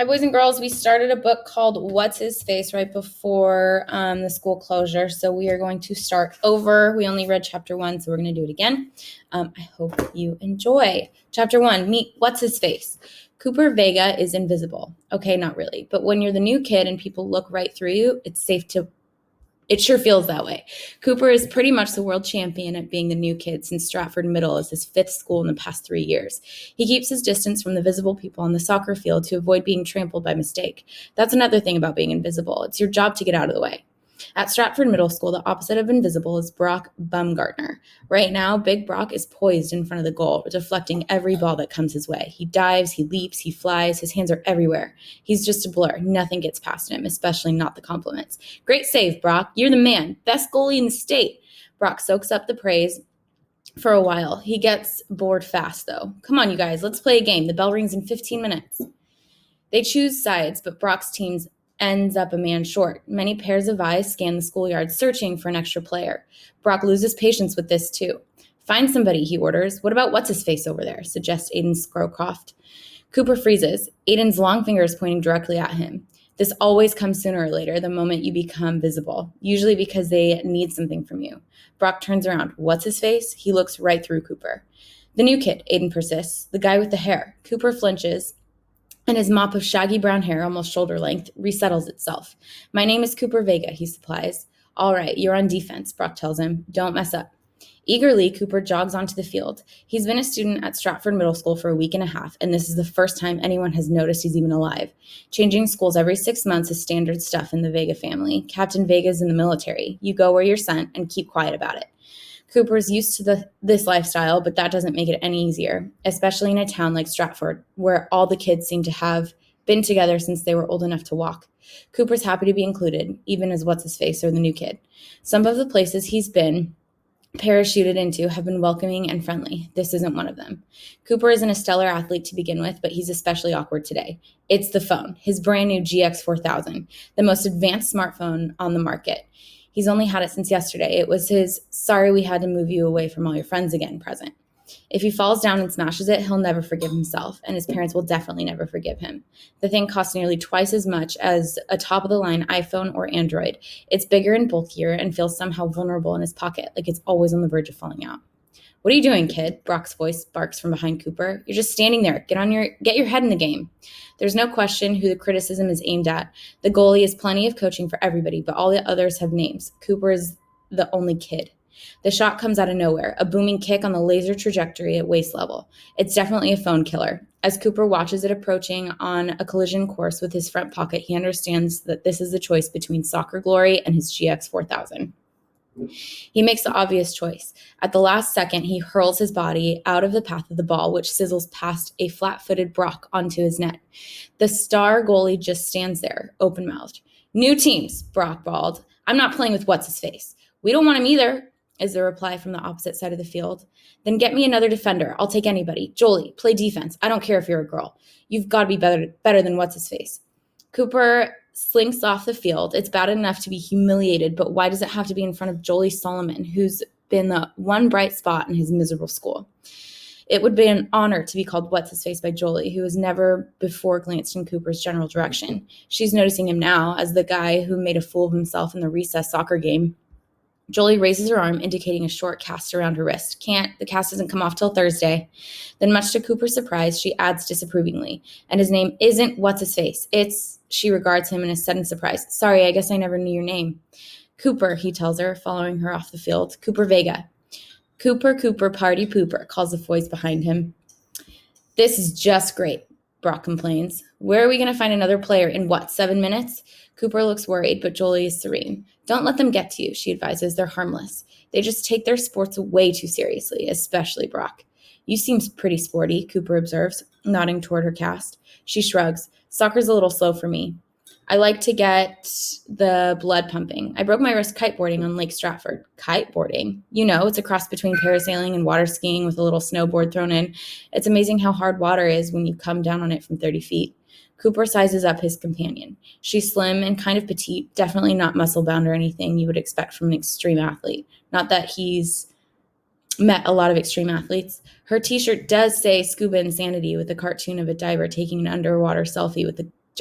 Hi, boys and girls. We started a book called What's His Face right before the school closure. So we are going to start over. We only read chapter 1, so we're going to do it again. I hope you enjoy. Chapter 1, meet What's His Face. Cooper Vega is invisible. Okay, not really. But when you're the new kid and people look right through you, it sure feels that way. Cooper is pretty much the world champion at being the new kid since Stratford Middle is his 5th school in the past 3 years. He keeps his distance from the visible people on the soccer field to avoid being trampled by mistake. That's another thing about being invisible. It's your job to get out of the way. At Stratford Middle School, the opposite of invisible is Brock Bumgartner. Right now, Big Brock is poised in front of the goal, deflecting every ball that comes his way. He dives, he leaps, he flies, his hands are everywhere. He's just a blur. Nothing gets past him, especially not the compliments. Great save, Brock. You're the man. Best goalie in the state. Brock soaks up the praise for a while. He gets bored fast, though. Come on, you guys. Let's play a game. The bell rings in 15 minutes. They choose sides, but Brock's team ends up a man short. Many pairs of eyes scan the schoolyard, searching for an extra player. Brock loses patience with this, too. Find somebody, he orders. What about what's-his-face over there, suggests Aiden Scrowcroft. Cooper freezes. Aiden's long finger is pointing directly at him. This always comes sooner or later, the moment you become visible, usually because they need something from you. Brock turns around. What's his face? He looks right through Cooper. The new kid, Aiden persists. The guy with the hair. Cooper flinches, and his mop of shaggy brown hair, almost shoulder length, resettles itself. My name is Cooper Vega, he supplies. All right, you're on defense, Brock tells him. Don't mess up. Eagerly, Cooper jogs onto the field. He's been a student at Stratford Middle School for a week and a half, and this is the first time anyone has noticed he's even alive. Changing schools every 6 months is standard stuff in the Vega family. Captain Vega's in the military. You go where you're sent and keep quiet about it. Cooper's used to this lifestyle, but that doesn't make it any easier, especially in a town like Stratford, where all the kids seem to have been together since they were old enough to walk. Cooper's happy to be included, even as what's-his-face or the new kid. Some of the places he's been parachuted into have been welcoming and friendly. This isn't one of them. Cooper isn't a stellar athlete to begin with, but he's especially awkward today. It's the phone, his brand new GX4000, the most advanced smartphone on the market. He's only had it since yesterday. It was his sorry we had to move you away from all your friends again present. If he falls down and smashes it, he'll never forgive himself, and his parents will definitely never forgive him. The thing costs nearly twice as much as a top-of-the-line iPhone or Android. It's bigger and bulkier and feels somehow vulnerable in his pocket, like it's always on the verge of falling out. What are you doing, kid? Brock's voice barks from behind Cooper. You're just standing there. Get your head in the game. There's no question who the criticism is aimed at. The goalie has plenty of coaching for everybody, but all the others have names. Cooper is the only kid. The shot comes out of nowhere, a booming kick on the laser trajectory at waist level. It's definitely a phone killer. As Cooper watches it approaching on a collision course with his front pocket, he understands that this is the choice between soccer glory and his GX4000. He makes the obvious choice. At the last second, he hurls his body out of the path of the ball, which sizzles past a flat-footed Brock onto his net. The star goalie just stands there, open-mouthed. New teams, Brock bawled. I'm not playing with what's-his-face. We don't want him either, is the reply from the opposite side of the field. Then get me another defender. I'll take anybody. Jolie, play defense. I don't care if you're a girl. You've got to be better than what's-his-face. Cooper slinks off the field. It's bad enough to be humiliated, but why does it have to be in front of Jolie Solomon, who's been the one bright spot in his miserable school? It would be an honor to be called what's-his-face by Jolie, who has never before glanced in Cooper's general direction. She's noticing him now as the guy who made a fool of himself in the recess soccer game. Jolie raises her arm, indicating a short cast around her wrist. The cast doesn't come off till Thursday. Then, much to Cooper's surprise, she adds disapprovingly, and his name isn't what's-his-face. She regards him in a sudden surprise. Sorry, I guess I never knew your name. Cooper, he tells her, following her off the field. Cooper Vega. Cooper, party pooper, calls the voice behind him. This is just great, Brock complains. Where are we going to find another player in 7 minutes? Cooper looks worried, but Jolie is serene. Don't let them get to you, she advises. They're harmless. They just take their sports way too seriously, especially Brock. You seem pretty sporty, Cooper observes, nodding toward her cast. She shrugs. Soccer's a little slow for me. I like to get the blood pumping. I broke my wrist kiteboarding on Lake Stratford. Kiteboarding? You know, it's a cross between parasailing and water skiing with a little snowboard thrown in. It's amazing how hard water is when you come down on it from 30 feet. Cooper sizes up his companion. She's slim and kind of petite, definitely not muscle-bound or anything you would expect from an extreme athlete. Not that he's met a lot of extreme athletes. Her t-shirt does say Scuba Insanity with a cartoon of a diver taking an underwater selfie with a